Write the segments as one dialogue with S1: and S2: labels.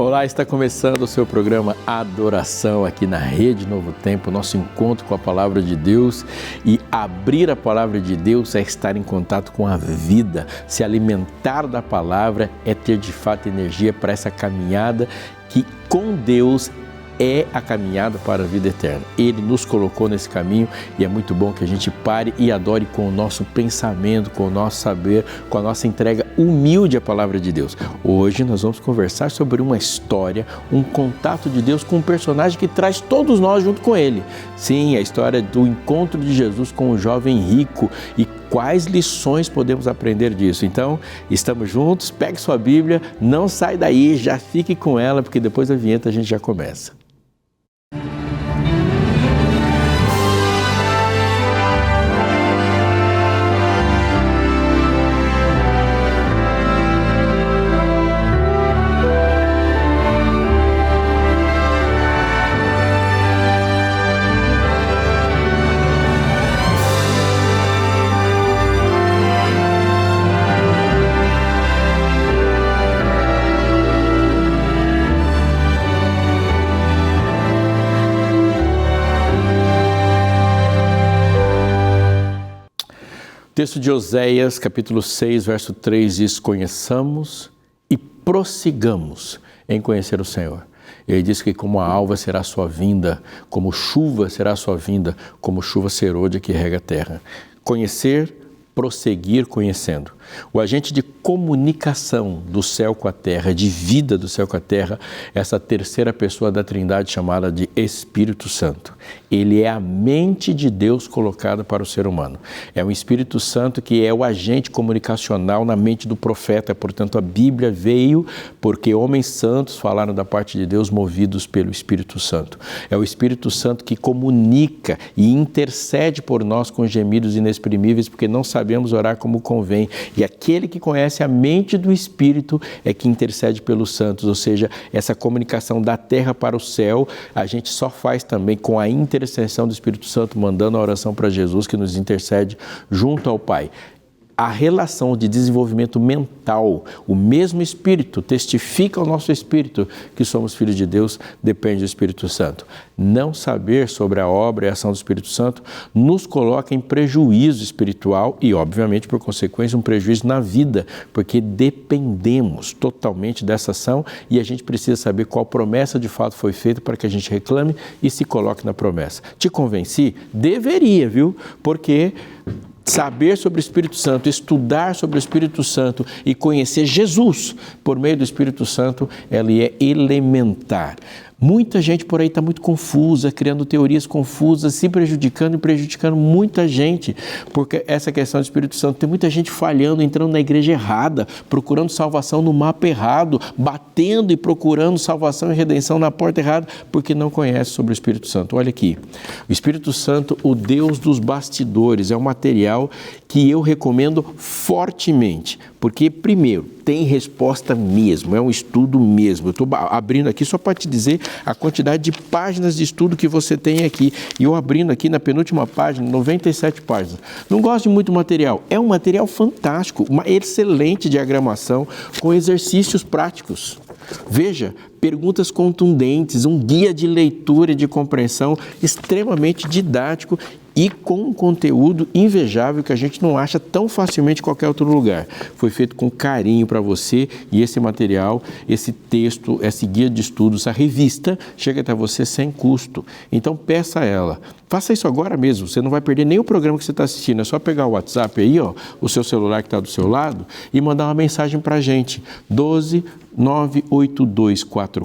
S1: Olá, está começando o seu programa Adoração aqui na Rede Novo Tempo, nosso encontro com a Palavra de Deus. E abrir a Palavra de Deus é estar em contato com a vida, se alimentar da Palavra é ter de fato energia para essa caminhada que com Deus é a caminhada para a vida eterna. Ele nos colocou nesse caminho e é muito bom que a gente pare e adore com o nosso pensamento, com o nosso saber, com a nossa entrega humilde à Palavra de Deus. Hoje nós vamos conversar sobre uma história, um contato de Deus com um personagem que traz todos nós junto com ele. Sim, a história do encontro de Jesus com o jovem rico e quais lições podemos aprender disso. Então, estamos juntos, pegue sua Bíblia, não sai daí, já fique com ela, porque depois da vinheta a gente já começa. O texto de Oséias, capítulo 6, verso 3 diz: conheçamos e prossigamos em conhecer o Senhor. Ele diz que como a alva será a sua vinda, como chuva será a sua vinda, como chuva serôdia que rega a terra. Conhecer, prosseguir conhecendo. O agente de comunicação do céu com a terra, de vida do céu com a terra, essa terceira pessoa da Trindade chamada de Espírito Santo. Ele é a mente de Deus colocada para o ser humano. É o Espírito Santo que é o agente comunicacional na mente do profeta. Portanto, a Bíblia veio porque homens santos falaram da parte de Deus movidos pelo Espírito Santo. É o Espírito Santo que comunica e intercede por nós com gemidos inexprimíveis porque não sabemos orar como convém. E aquele que conhece a mente do Espírito é que intercede pelos santos, ou seja, essa comunicação da terra para o céu, a gente só faz também com a intercessão do Espírito Santo, mandando a oração para Jesus que nos intercede junto ao Pai. A relação de desenvolvimento mental, o mesmo Espírito testifica ao nosso Espírito que somos filhos de Deus, depende do Espírito Santo. Não saber sobre a obra e a ação do Espírito Santo nos coloca em prejuízo espiritual e, obviamente, por consequência, um prejuízo na vida, porque dependemos totalmente dessa ação e a gente precisa saber qual promessa de fato foi feita para que a gente reclame e se coloque na promessa. Te convenci? Deveria, viu? Porque saber sobre o Espírito Santo, estudar sobre o Espírito Santo e conhecer Jesus por meio do Espírito Santo, ele é elementar. Muita gente por aí está muito confusa, criando teorias confusas, se prejudicando e prejudicando muita gente, porque essa questão do Espírito Santo, tem muita gente falhando, entrando na igreja errada, procurando salvação no mapa errado, batendo e procurando salvação e redenção na porta errada, porque não conhece sobre o Espírito Santo. Olha aqui, o Espírito Santo, o Deus dos bastidores, é um material que eu recomendo fortemente, porque primeiro, tem resposta mesmo, é um estudo mesmo. Eu estou abrindo aqui só para te dizer a quantidade de páginas de estudo que você tem aqui. E eu abrindo aqui na penúltima página, 97 páginas. Não gosto de muito material. É um material fantástico, uma excelente diagramação com exercícios práticos. Veja, perguntas contundentes, um guia de leitura e de compreensão extremamente didático e com um conteúdo invejável que a gente não acha tão facilmente em qualquer outro lugar. Foi feito com carinho para você e esse material, esse texto, esse guia de estudos, essa revista chega até você sem custo. Então peça ela. Faça isso agora mesmo, você não vai perder nem o programa que você está assistindo, é só pegar o WhatsApp aí, ó, o seu celular que está do seu lado e mandar uma mensagem para a gente, 12 98244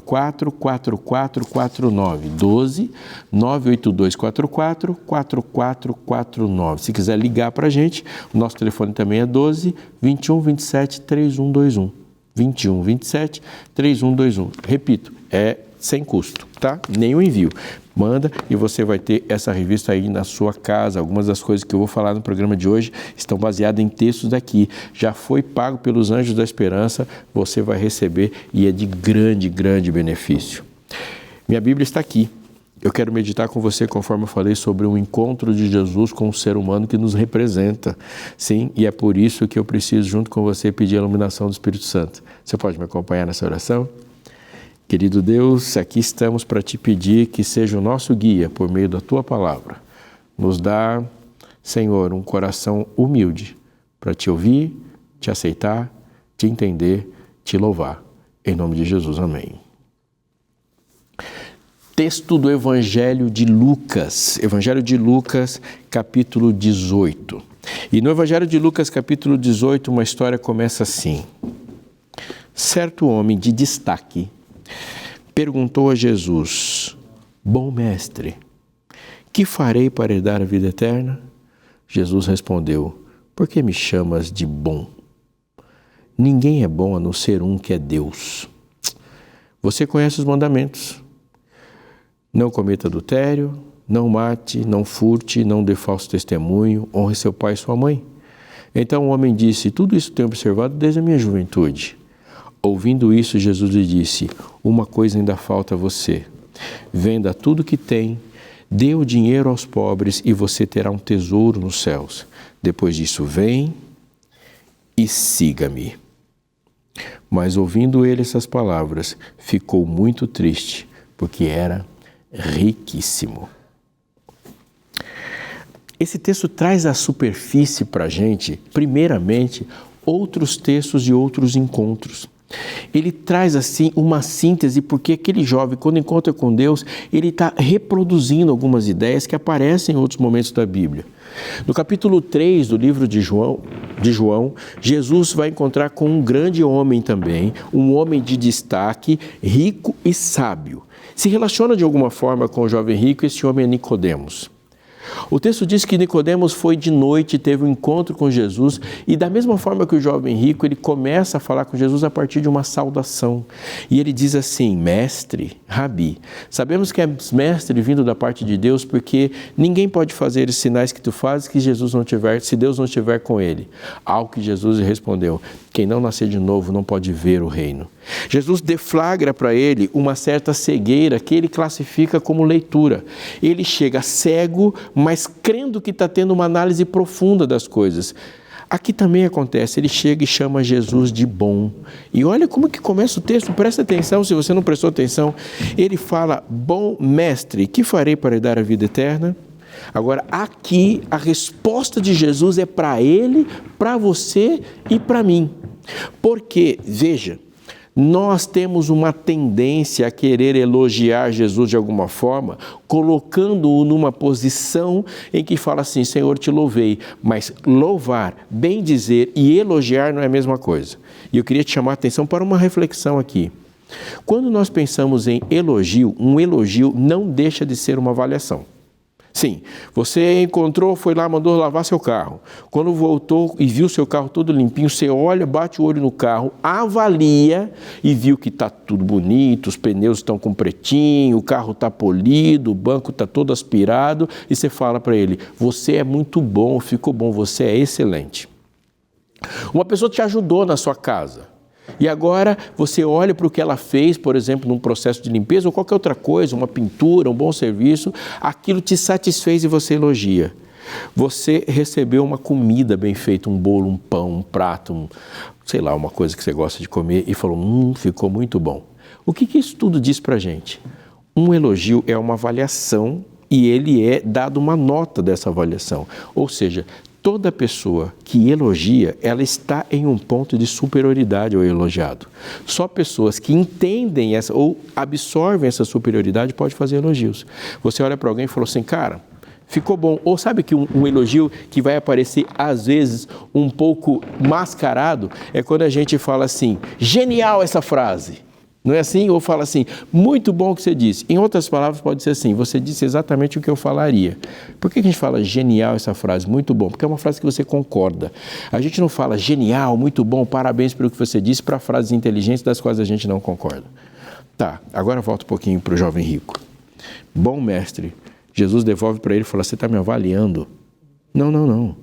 S1: 4449, 12 98244 4449. Se quiser ligar para a gente, o nosso telefone também é 12 21 27 3121, 21 27 3121. Repito, é sem custo, tá? Nem o envio. Manda e você vai ter essa revista aí na sua casa. Algumas das coisas que eu vou falar no programa de hoje estão baseadas em textos daqui. Já foi pago pelos Anjos da Esperança, você vai receber e é de grande, grande benefício. Minha Bíblia está aqui. Eu quero meditar com você, conforme eu falei, sobre um encontro de Jesus com o ser humano que nos representa. Sim, e é por isso que eu preciso, junto com você, pedir a iluminação do Espírito Santo. Você pode me acompanhar nessa oração? Querido Deus, aqui estamos para te pedir que seja o nosso guia por meio da tua palavra. Nos dá, Senhor, um coração humilde para te ouvir, te aceitar, te entender, te louvar. Em nome de Jesus, amém. Texto do Evangelho de Lucas, capítulo 18. E no Evangelho de Lucas, capítulo 18, uma história começa assim. Certo homem de destaque perguntou a Jesus: Bom mestre, que farei para herdar a vida eterna? Jesus respondeu: Por que me chamas de bom? Ninguém é bom a não ser um que é Deus. Você conhece os mandamentos. Não cometa adultério, não mate, não furte, não dê falso testemunho, honre seu pai e sua mãe. Então o homem disse: Tudo isso tenho observado desde a minha juventude. Ouvindo isso, Jesus lhe disse: Uma coisa ainda falta a você. Venda tudo que tem, dê o dinheiro aos pobres e você terá um tesouro nos céus. Depois disso, vem e siga-me. Mas ouvindo ele essas palavras, ficou muito triste, porque era riquíssimo. Esse texto traz à superfície para a gente, primeiramente, outros textos e outros encontros. Ele traz assim uma síntese, porque aquele jovem, quando encontra com Deus, ele está reproduzindo algumas ideias que aparecem em outros momentos da Bíblia. No capítulo 3 do livro de João, Jesus vai encontrar com um grande homem também, um homem de destaque, rico e sábio. Se relaciona de alguma forma com o jovem rico, esse homem é Nicodemos. O texto diz que Nicodemos foi de noite, teve um encontro com Jesus e da mesma forma que o jovem rico, ele começa a falar com Jesus a partir de uma saudação. E ele diz assim: Mestre, Rabi. Sabemos que é mestre vindo da parte de Deus porque ninguém pode fazer os sinais que tu fazes se Deus não estiver com ele. Ao que Jesus respondeu: Quem não nascer de novo não pode ver o reino. Jesus deflagra para ele uma certa cegueira que ele classifica como leitura. Ele chega cego, mas crendo que está tendo uma análise profunda das coisas. Aqui também acontece, ele chega e chama Jesus de bom. E olha como que começa o texto, presta atenção, se você não prestou atenção. Ele fala: Bom mestre, que farei para dar a vida eterna? Agora, aqui a resposta de Jesus é para ele, para você e para mim. Porque, veja, nós temos uma tendência a querer elogiar Jesus de alguma forma, colocando-o numa posição em que fala assim: Senhor, te louvei. Mas louvar, bem dizer e elogiar não é a mesma coisa. E eu queria te chamar a atenção para uma reflexão aqui. Quando nós pensamos em elogio, um elogio não deixa de ser uma avaliação. Sim, você encontrou, foi lá, mandou lavar seu carro. Quando voltou e viu seu carro todo limpinho, você olha, bate o olho no carro, avalia e viu que está tudo bonito, os pneus estão com pretinho, o carro está polido, o banco está todo aspirado e você fala para ele: você é muito bom, ficou bom, você é excelente. Uma pessoa te ajudou na sua casa. E agora você olha para o que ela fez, por exemplo, num processo de limpeza ou qualquer outra coisa, uma pintura, um bom serviço, aquilo te satisfez e você elogia. Você recebeu uma comida bem feita, um bolo, um pão, um prato, sei lá, uma coisa que você gosta de comer e falou: ficou muito bom. O que isso tudo diz para a gente? Um elogio é uma avaliação e ele é dado uma nota dessa avaliação. Ou seja, toda pessoa que elogia, ela está em um ponto de superioridade ao elogiado. Só pessoas que entendem essa ou absorvem essa superioridade podem fazer elogios. Você olha para alguém e falou assim: cara, ficou bom. Ou sabe que um elogio que vai aparecer às vezes um pouco mascarado é quando a gente fala assim: genial essa frase. Não é assim? Ou fala assim: muito bom o que você disse. Em outras palavras, pode ser assim: você disse exatamente o que eu falaria. Por que a gente fala genial essa frase? Muito bom. Porque é uma frase que você concorda. A gente não fala genial, muito bom, parabéns pelo que você disse para frases inteligentes das quais a gente não concorda. Tá, agora volta um pouquinho para o jovem rico. Bom mestre, Jesus devolve para ele e fala: você está me avaliando? Não.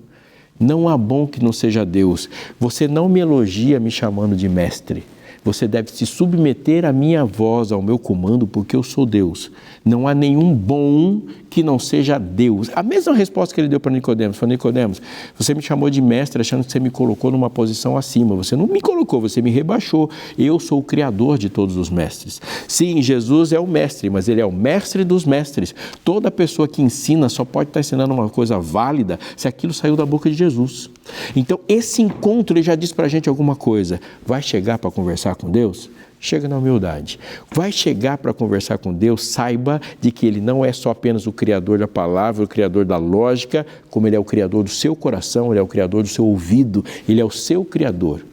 S1: Não há bom que não seja Deus. Você não me elogia me chamando de mestre. Você deve se submeter à minha voz, ao meu comando, porque eu sou Deus. Não há nenhum bom que não seja Deus. A mesma resposta que ele deu para Nicodemos. Falou: Nicodemos, você me chamou de mestre achando que você me colocou numa posição acima. Você não me colocou, você me rebaixou. Eu sou o criador de todos os mestres. Sim, Jesus é o mestre, mas ele é o mestre dos mestres. Toda pessoa que ensina só pode estar ensinando uma coisa válida se aquilo saiu da boca de Jesus. Então, esse encontro, ele já diz para a gente alguma coisa. Vai chegar para conversar com Deus? Chega na humildade. Vai chegar para conversar com Deus, saiba de que Ele não é só apenas o Criador da palavra, o Criador da lógica, como Ele é o Criador do seu coração, Ele é o Criador do seu ouvido, Ele é o seu Criador.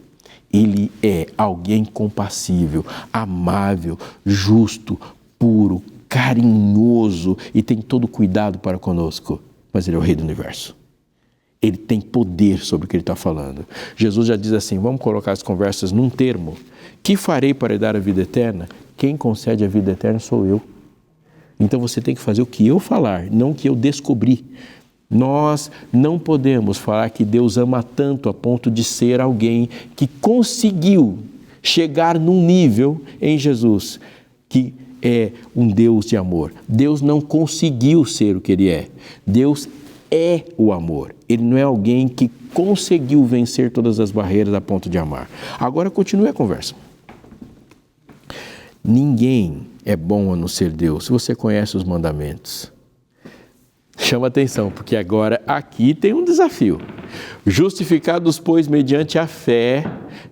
S1: Ele é alguém compassível, amável, justo, puro, carinhoso e tem todo cuidado para conosco. Mas Ele é o Rei do Universo. Ele tem poder sobre o que ele está falando. Jesus já diz assim, vamos colocar as conversas num termo. Que farei para dar a vida eterna? Quem concede a vida eterna sou eu. Então você tem que fazer o que eu falar, não o que eu descobri. Nós não podemos falar que Deus ama tanto a ponto de ser alguém que conseguiu chegar num nível em Jesus que é um Deus de amor. Deus não conseguiu ser o que Ele é. Deus é o amor. Ele não é alguém que conseguiu vencer todas as barreiras a ponto de amar. Agora continue a conversa. Ninguém é bom a não ser Deus. Se você conhece os mandamentos, chama atenção, porque agora aqui tem um desafio. Justificados, pois, mediante a fé,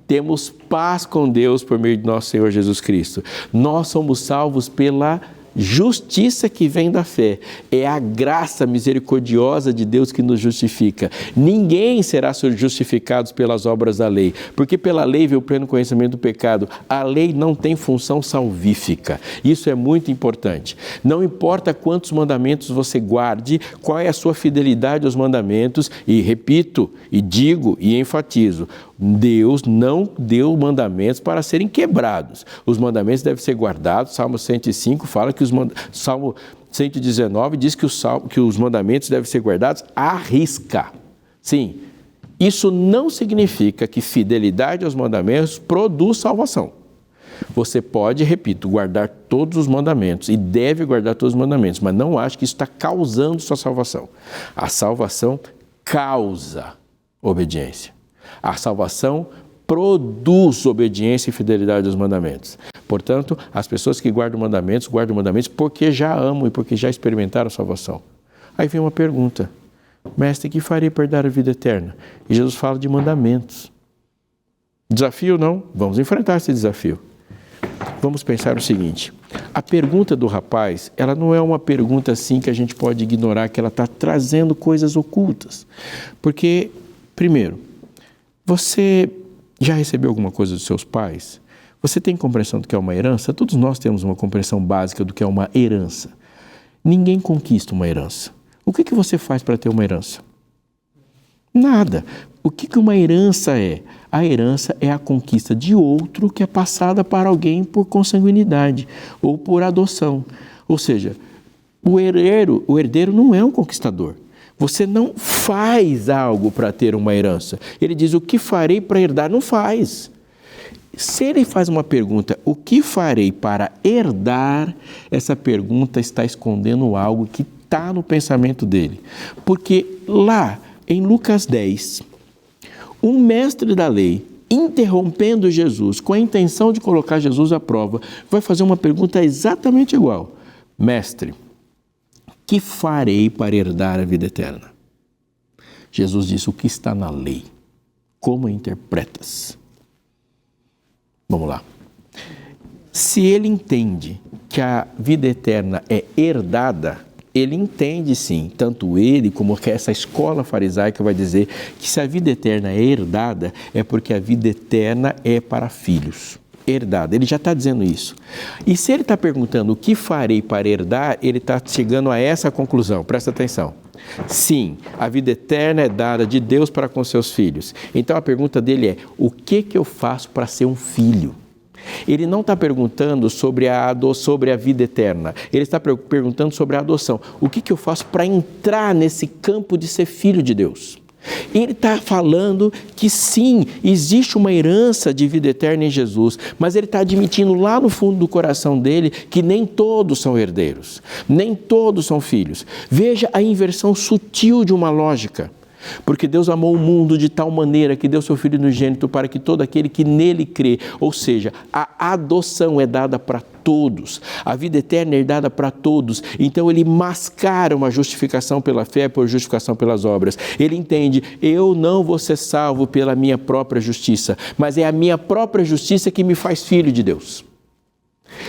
S1: temos paz com Deus por meio de nosso Senhor Jesus Cristo. Nós somos salvos pela justiça que vem da fé. É a graça misericordiosa de Deus que nos justifica. Ninguém será justificado pelas obras da lei, porque pela lei veio o pleno conhecimento do pecado. A lei não tem função salvífica. Isso é muito importante. Não importa quantos mandamentos você guarde, qual é a sua fidelidade aos mandamentos, e repito, e digo, e enfatizo, Deus não deu mandamentos para serem quebrados. Os mandamentos devem ser guardados. Salmo 105 fala que Salmo 119 diz que os mandamentos devem ser guardados à risca. Sim, isso não significa que fidelidade aos mandamentos produz salvação. Você pode, repito, guardar todos os mandamentos e deve guardar todos os mandamentos, mas não acho que isso está causando sua salvação. A salvação causa obediência. A salvação produz obediência e fidelidade aos mandamentos. Portanto, as pessoas que guardam mandamentos porque já amam e porque já experimentaram a salvação. Aí vem uma pergunta: mestre, que farei para dar a vida eterna? E Jesus fala de mandamentos. Desafio não? Vamos enfrentar esse desafio. Vamos pensar o seguinte: a pergunta do rapaz, ela não é uma pergunta assim que a gente pode ignorar, que ela está trazendo coisas ocultas. Porque, primeiro, você já recebeu alguma coisa dos seus pais? Você tem compreensão do que é uma herança? Todos nós temos uma compreensão básica do que é uma herança. Ninguém conquista uma herança. O que você faz para ter uma herança? Nada. O que uma herança é? A herança é a conquista de outro que é passada para alguém por consanguinidade ou por adoção. Ou seja, o herdeiro não é um conquistador. Você não faz algo para ter uma herança. Ele diz, o que farei para herdar? Não faz. Se ele faz uma pergunta, o que farei para herdar? Essa pergunta está escondendo algo que está no pensamento dele. Porque lá, em Lucas 10, um mestre da lei, interrompendo Jesus, com a intenção de colocar Jesus à prova, vai fazer uma pergunta exatamente igual. Mestre, que farei para herdar a vida eterna? Jesus disse, o que está na lei? Como interpretas? Vamos lá. Se ele entende que a vida eterna é herdada, ele entende sim, tanto ele como que essa escola farisaica vai dizer que se a vida eterna é herdada, é porque a vida eterna é para filhos. Herdada, ele já está dizendo isso. E se ele está perguntando o que farei para herdar, ele está chegando a essa conclusão, presta atenção. Sim, a vida eterna é dada de Deus para com seus filhos. Então a pergunta dele é, o que eu faço para ser um filho? Ele não está perguntando sobre a vida eterna, ele está perguntando sobre a adoção. O que eu faço para entrar nesse campo de ser filho de Deus? Ele está falando que sim, existe uma herança de vida eterna em Jesus, mas ele está admitindo lá no fundo do coração dele que nem todos são herdeiros, nem todos são filhos. Veja a inversão sutil de uma lógica. Porque Deus amou o mundo de tal maneira que deu seu Filho unigênito para que todo aquele que nele crê, ou seja, a adoção é dada para todos, a vida eterna é dada para todos. Então ele mascara uma justificação pela fé por justificação pelas obras. Ele entende, eu não vou ser salvo pela minha própria justiça, mas é a minha própria justiça que me faz filho de Deus.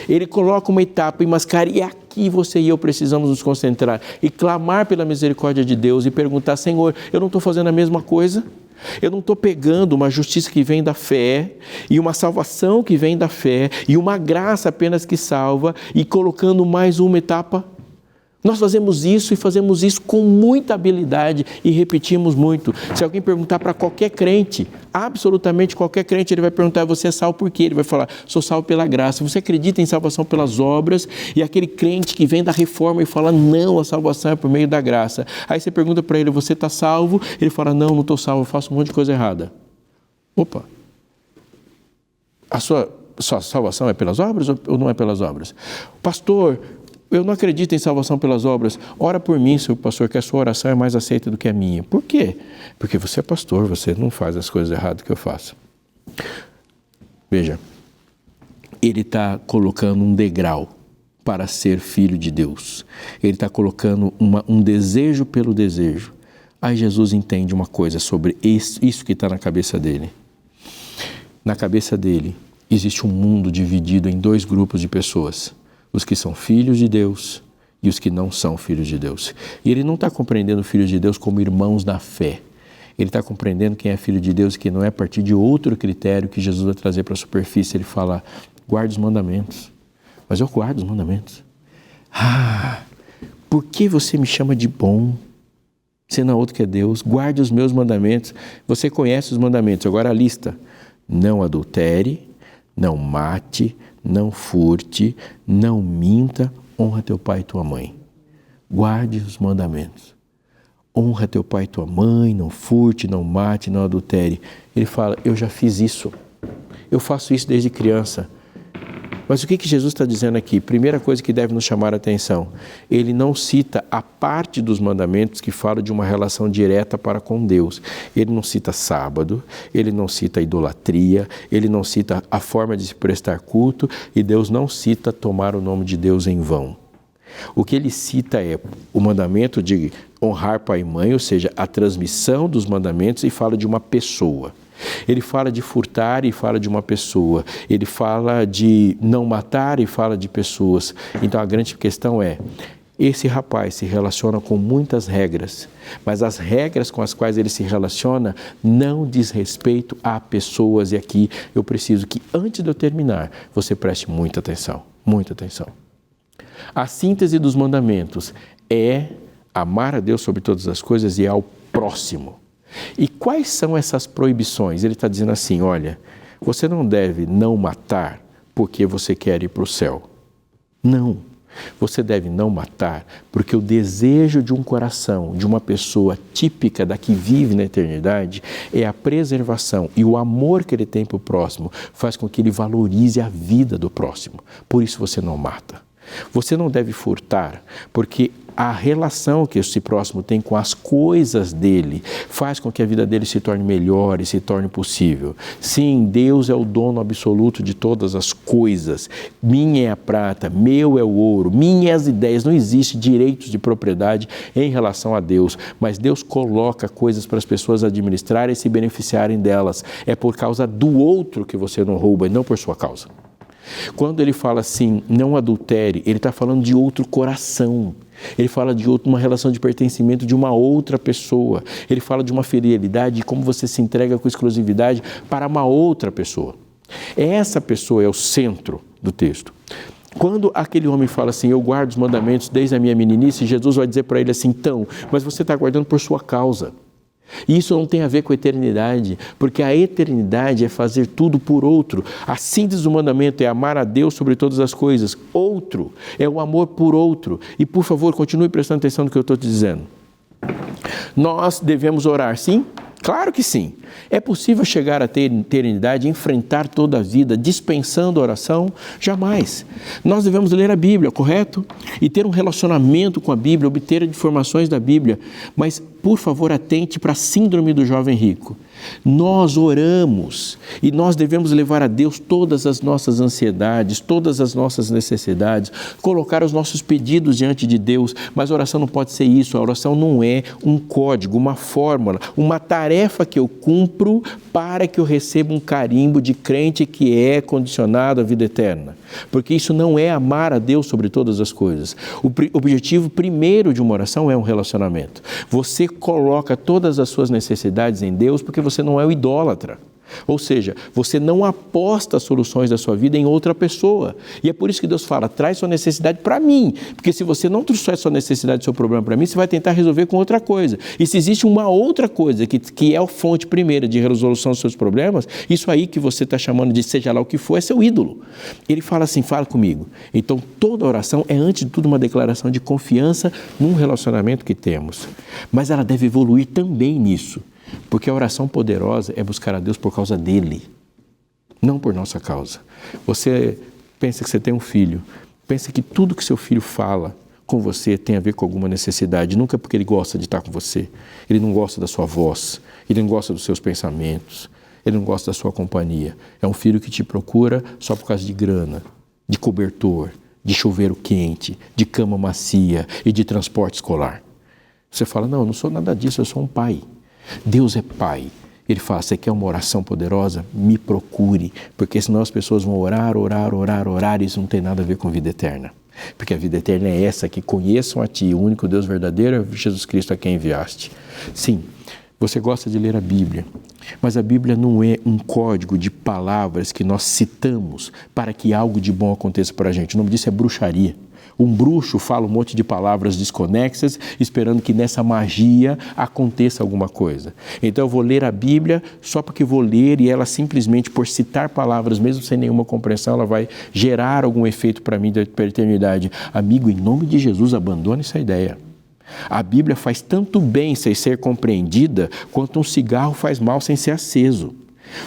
S1: Ele coloca uma etapa e mascara, e aqui você e eu precisamos nos concentrar e clamar pela misericórdia de Deus e perguntar, Senhor, eu não estou fazendo a mesma coisa? Eu não estou pegando uma justiça que vem da fé e uma salvação que vem da fé e uma graça apenas que salva e colocando mais uma etapa? Nós fazemos isso e fazemos isso com muita habilidade e repetimos muito. Se alguém perguntar para qualquer crente, absolutamente qualquer crente, ele vai perguntar, você é salvo por quê? Ele vai falar, sou salvo pela graça. Você acredita em salvação pelas obras? E aquele crente que vem da reforma e fala, não, a salvação é por meio da graça. Aí você pergunta para ele, você está salvo? Ele fala, não estou salvo, eu faço um monte de coisa errada. Opa! A sua salvação é pelas obras ou não é pelas obras? Pastor, eu não acredito em salvação pelas obras. Ora por mim, seu pastor, que a sua oração é mais aceita do que a minha. Por quê? Porque você é pastor, você não faz as coisas erradas que eu faço. Veja, ele está colocando um degrau para ser filho de Deus. Ele está colocando um desejo pelo desejo. Aí Jesus entende uma coisa sobre isso que está na cabeça dele. Na cabeça dele existe um mundo dividido em dois grupos de pessoas. Os que são filhos de Deus e os que não são filhos de Deus. E ele não está compreendendo filhos de Deus como irmãos na fé. Ele está compreendendo quem é filho de Deus, que não é a partir de outro critério que Jesus vai trazer para a superfície. Ele fala, guarde os mandamentos. Mas eu guardo os mandamentos. Por que você me chama de bom? Se não há outro que é Deus, guarde os meus mandamentos. Você conhece os mandamentos. Agora a lista. Não adultere, não mate, não furte, não minta, honra teu pai e tua mãe. Guarde os mandamentos. Honra teu pai e tua mãe, não furte, não mate, não adultere. Ele fala, eu já fiz isso. Eu faço isso desde criança. Mas o que Jesus está dizendo aqui? Primeira coisa que deve nos chamar a atenção. Ele não cita a parte dos mandamentos que fala de uma relação direta para com Deus. Ele não cita sábado, ele não cita idolatria, ele não cita a forma de se prestar culto e Deus não cita tomar o nome de Deus em vão. O que ele cita é o mandamento de honrar pai e mãe, ou seja, a transmissão dos mandamentos, e fala de uma pessoa. Ele fala de furtar e fala de uma pessoa. Ele fala de não matar e fala de pessoas. Então a grande questão é, esse rapaz se relaciona com muitas regras, mas as regras com as quais ele se relaciona não diz respeito a pessoas. E aqui eu preciso que, antes de eu terminar, você preste muita atenção, muita atenção. A síntese dos mandamentos é amar a Deus sobre todas as coisas e ao próximo. E quais são essas proibições? Ele está dizendo assim, olha, você não deve não matar porque você quer ir para o céu. Não, você deve não matar porque o desejo de um coração, de uma pessoa típica da que vive na eternidade, é a preservação, e o amor que ele tem para o próximo faz com que ele valorize a vida do próximo. Por isso você não mata. Você não deve furtar, porque a relação que esse próximo tem com as coisas dele faz com que a vida dele se torne melhor e se torne possível. Sim, Deus é o dono absoluto de todas as coisas. Minha é a prata, meu é o ouro, minhas as ideias. Não existe direitos de propriedade em relação a Deus, mas Deus coloca coisas para as pessoas administrarem e se beneficiarem delas. É por causa do outro que você não rouba e não por sua causa. Quando ele fala assim, não adultere, ele está falando de outro coração. Ele fala de uma relação de pertencimento de uma outra pessoa. Ele fala de uma fidelidade, de como você se entrega com exclusividade para uma outra pessoa. Essa pessoa é o centro do texto. Quando aquele homem fala assim, eu guardo os mandamentos desde a minha meninice, Jesus vai dizer para ele assim, então, mas você está guardando por sua causa. E isso não tem a ver com a eternidade, porque a eternidade é fazer tudo por outro. A síntese do mandamento é amar a Deus sobre todas as coisas. Outro é o amor por outro. E, por favor, continue prestando atenção no que eu estou te dizendo. Nós devemos orar, sim? Claro que sim. É possível chegar à eternidade e enfrentar toda a vida dispensando a oração? Jamais. Nós devemos ler a Bíblia, correto? E ter um relacionamento com a Bíblia, obter informações da Bíblia. Mas, por favor, atente para a síndrome do jovem rico. Nós oramos e nós devemos levar a Deus todas as nossas ansiedades, todas as nossas necessidades, colocar os nossos pedidos diante de Deus, mas a oração não pode ser isso, a oração não é um código, uma fórmula, uma tarefa que eu cumpro para que eu receba um carimbo de crente que é condicionado à vida eterna, porque isso não é amar a Deus sobre todas as coisas. O objetivo primeiro de uma oração é um relacionamento. Você coloca todas as suas necessidades em Deus porque você não é o idólatra. Ou seja, você não aposta as soluções da sua vida em outra pessoa. E é por isso que Deus fala, traz sua necessidade para mim. Porque se você não trouxer sua necessidade, seu problema para mim, você vai tentar resolver com outra coisa. E se existe uma outra coisa que é a fonte primeira de resolução dos seus problemas, isso aí que você está chamando de seja lá o que for, é seu ídolo. Ele fala assim, fala comigo. Então toda oração é antes de tudo uma declaração de confiança num relacionamento que temos. Mas ela deve evoluir também nisso. Porque a oração poderosa é buscar a Deus por causa dele, não por nossa causa. Você pensa que você tem um filho, pensa que tudo que seu filho fala com você tem a ver com alguma necessidade, nunca porque ele gosta de estar com você, ele não gosta da sua voz, ele não gosta dos seus pensamentos, ele não gosta da sua companhia. É um filho que te procura só por causa de grana, de cobertor, de chuveiro quente, de cama macia e de transporte escolar. Você fala, não, eu não sou nada disso, eu sou um pai. Deus é Pai. Ele fala, você quer uma oração poderosa? Me procure, porque senão as pessoas vão orar, e isso não tem nada a ver com vida eterna. Porque a vida eterna é essa, que conheçam a Ti, o único Deus verdadeiro é Jesus Cristo a quem enviaste. Sim, você gosta de ler a Bíblia, mas a Bíblia não é um código de palavras que nós citamos para que algo de bom aconteça para a gente. O nome disso é bruxaria. Um bruxo fala um monte de palavras desconexas, esperando que nessa magia aconteça alguma coisa. Então eu vou ler a Bíblia só porque vou ler e ela simplesmente por citar palavras, mesmo sem nenhuma compreensão, ela vai gerar algum efeito para mim da eternidade. Amigo, em nome de Jesus, abandone essa ideia. A Bíblia faz tanto bem sem ser compreendida, quanto um cigarro faz mal sem ser aceso.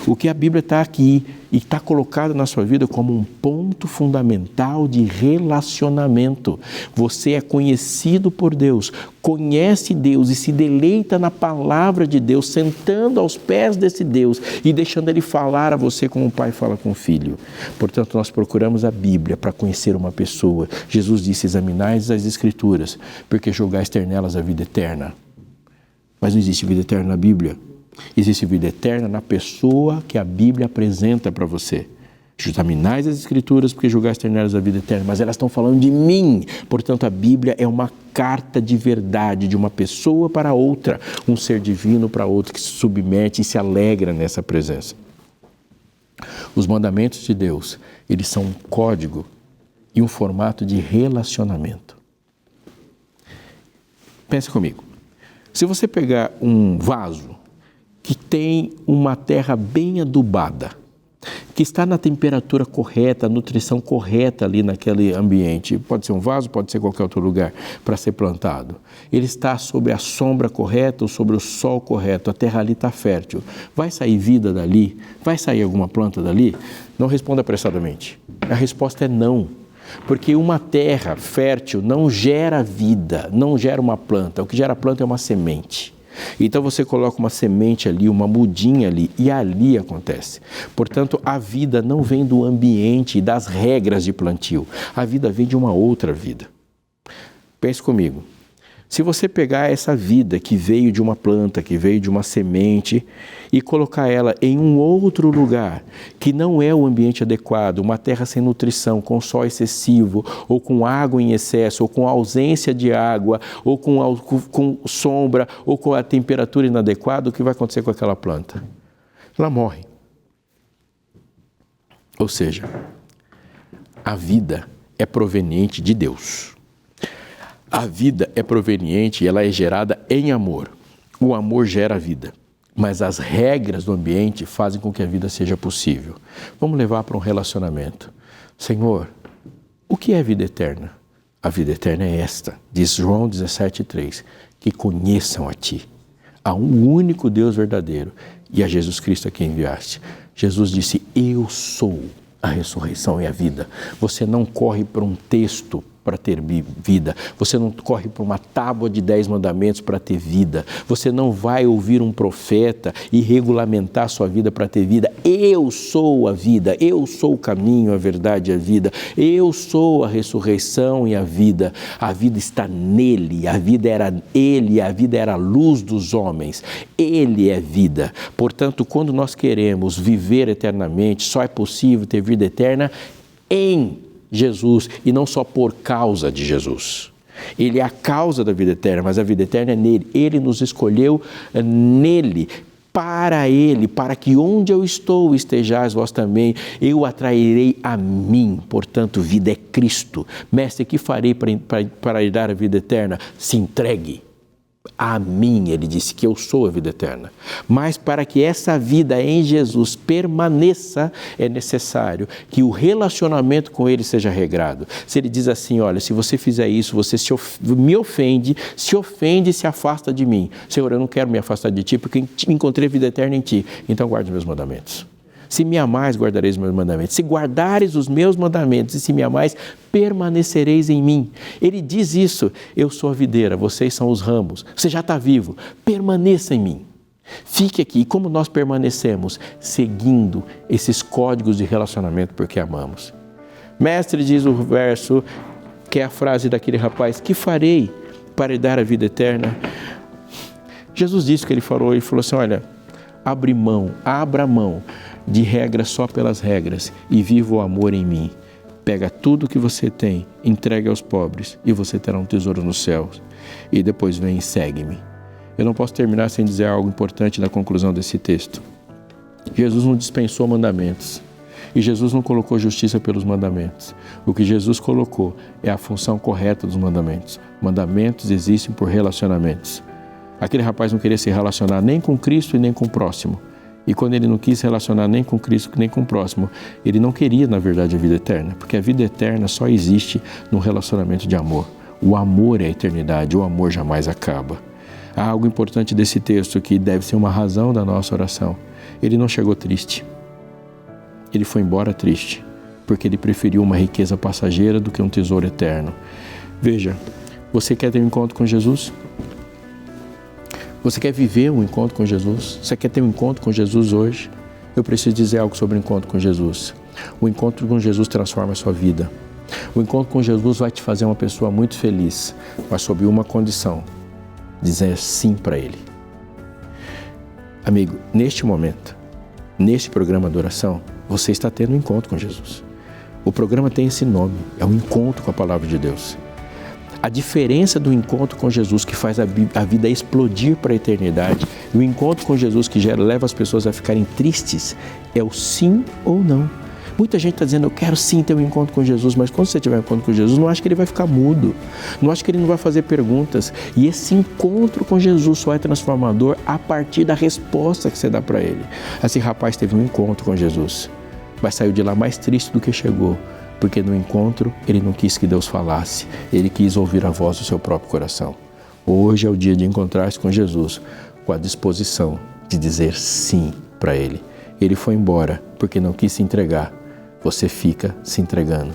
S1: O que a Bíblia está aqui e está colocado na sua vida como um ponto fundamental de relacionamento. Você é conhecido por Deus, conhece Deus e se deleita na palavra de Deus, sentando aos pés desse Deus e deixando Ele falar a você como o pai fala com o filho. Portanto, nós procuramos a Bíblia para conhecer uma pessoa. Jesus disse, examinais as Escrituras, porque julgais ter nelas a vida eterna. Mas não existe vida eterna na Bíblia. Existe vida eterna na pessoa que a Bíblia apresenta para você. Examinais as Escrituras, porque julgais ter nelas a vida eterna, mas elas estão falando de mim. Portanto, a Bíblia é uma carta de verdade de uma pessoa para outra, um ser divino para outro que se submete e se alegra nessa presença. Os mandamentos de Deus, eles são um código e um formato de relacionamento. Pense comigo. Se você pegar um vaso que tem uma terra bem adubada, que está na temperatura correta, a nutrição correta ali naquele ambiente, pode ser um vaso, pode ser qualquer outro lugar para ser plantado. Ele está sobre a sombra correta ou sobre o sol correto, a terra ali está fértil. Vai sair vida dali? Vai sair alguma planta dali? Não responda apressadamente. A resposta é não. Porque uma terra fértil não gera vida, não gera uma planta. O que gera planta é uma semente. Então você coloca uma semente ali, uma mudinha ali, e ali acontece. Portanto, a vida não vem do ambiente e das regras de plantio. A vida vem de uma outra vida. Pense comigo. Se você pegar essa vida que veio de uma planta, que veio de uma semente, e colocar ela em um outro lugar, que não é o ambiente adequado, uma terra sem nutrição, com sol excessivo, ou com água em excesso, ou com ausência de água, ou com sombra, ou com a temperatura inadequada, o que vai acontecer com aquela planta? Ela morre. Ou seja, a vida é proveniente de Deus. A vida é proveniente e ela é gerada em amor. O amor gera a vida, mas as regras do ambiente fazem com que a vida seja possível. Vamos levar para um relacionamento. Senhor, o que é vida eterna? A vida eterna é esta, diz João 17,3, que conheçam a Ti, Há um único Deus verdadeiro e a Jesus Cristo a quem enviaste. Jesus disse, eu sou a ressurreição e a vida. Você não corre para um texto para ter vida. Você não corre para uma tábua de 10 mandamentos para ter vida. Você não vai ouvir um profeta e regulamentar a sua vida para ter vida. Eu sou a vida, eu sou o caminho, a verdade e a vida. Eu sou a ressurreição e a vida. A vida está nele, a vida era ele, a vida era a luz dos homens. Ele é vida. Portanto, quando nós queremos viver eternamente, só é possível ter vida eterna em Jesus e não só por causa de Jesus. Ele é a causa da vida eterna, mas a vida eterna é nele. Ele nos escolheu nele, para ele, para que onde eu estou estejais vós também, eu atrairei a mim. Portanto, vida é Cristo. Mestre, que farei para lhe dar a vida eterna? Se entregue a mim, ele disse que eu sou a vida eterna. Mas para que essa vida em Jesus permaneça, é necessário que o relacionamento com ele seja regrado. Se ele diz assim, olha, se você fizer isso, você me ofende, se afasta de mim. Senhor, eu não quero me afastar de ti, porque encontrei vida eterna em ti. Então guarde os meus mandamentos. Se me amais, guardareis os meus mandamentos. Se guardares os meus mandamentos e se me amais, permanecereis em mim. Ele diz isso, eu sou a videira, vocês são os ramos, você já está vivo, permaneça em mim. Fique aqui. E como nós permanecemos? Seguindo esses códigos de relacionamento porque amamos. Mestre, diz o verso, que é a frase daquele rapaz, que farei para lhe dar a vida eterna? Jesus disse que ele falou assim, olha, abra mão de regras só pelas regras e viva o amor em mim. Pega tudo que você tem, entregue aos pobres e você terá um tesouro nos céus. E depois vem e segue-me. Eu não posso terminar sem dizer algo importante na conclusão desse texto. Jesus não dispensou mandamentos e Jesus não colocou justiça pelos mandamentos. O que Jesus colocou é a função correta dos mandamentos. Mandamentos existem por relacionamentos. Aquele rapaz não queria se relacionar nem com Cristo e nem com o próximo. E quando ele não quis se relacionar nem com Cristo nem com o próximo, ele não queria, na verdade, a vida eterna. Porque a vida eterna só existe num relacionamento de amor. O amor é a eternidade, o amor jamais acaba. Há algo importante desse texto que deve ser uma razão da nossa oração. Ele não chegou triste. Ele foi embora triste, porque ele preferiu uma riqueza passageira do que um tesouro eterno. Veja, você quer ter um encontro com Jesus? Você quer viver um encontro com Jesus? Você quer ter um encontro com Jesus hoje? Eu preciso dizer algo sobre o encontro com Jesus. O encontro com Jesus transforma a sua vida. O encontro com Jesus vai te fazer uma pessoa muito feliz, mas sob uma condição: dizer sim para Ele. Amigo, neste momento, neste programa de oração, você está tendo um encontro com Jesus. O programa tem esse nome, é um encontro com a Palavra de Deus. A diferença do encontro com Jesus que faz a vida explodir para a eternidade e o encontro com Jesus que leva as pessoas a ficarem tristes é o sim ou não. Muita gente está dizendo, eu quero sim ter um encontro com Jesus, mas quando você tiver um encontro com Jesus, não acha que ele vai ficar mudo, não acha que ele não vai fazer perguntas. E esse encontro com Jesus só é transformador a partir da resposta que você dá para ele. Esse rapaz teve um encontro com Jesus, mas saiu de lá mais triste do que chegou. Porque no encontro ele não quis que Deus falasse, ele quis ouvir a voz do seu próprio coração. Hoje é o dia de encontrar-se com Jesus, com a disposição de dizer sim para Ele. Ele foi embora porque não quis se entregar, você fica se entregando.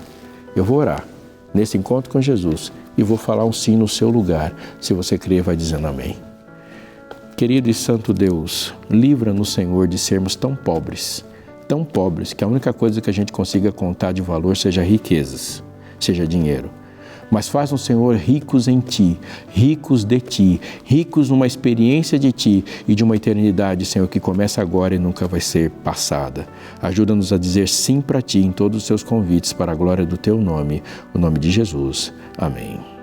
S1: Eu vou orar nesse encontro com Jesus e vou falar um sim no seu lugar. Se você crer, vai dizendo amém. Querido e santo Deus, livra-nos, Senhor, de sermos tão pobres que a única coisa que a gente consiga contar de valor seja riquezas, seja dinheiro. Mas faz-nos, Senhor, ricos em Ti, ricos de Ti, ricos numa experiência de Ti e de uma eternidade, Senhor, que começa agora e nunca vai ser passada. Ajuda-nos a dizer sim para Ti em todos os Teus convites para a glória do Teu nome, o nome de Jesus. Amém.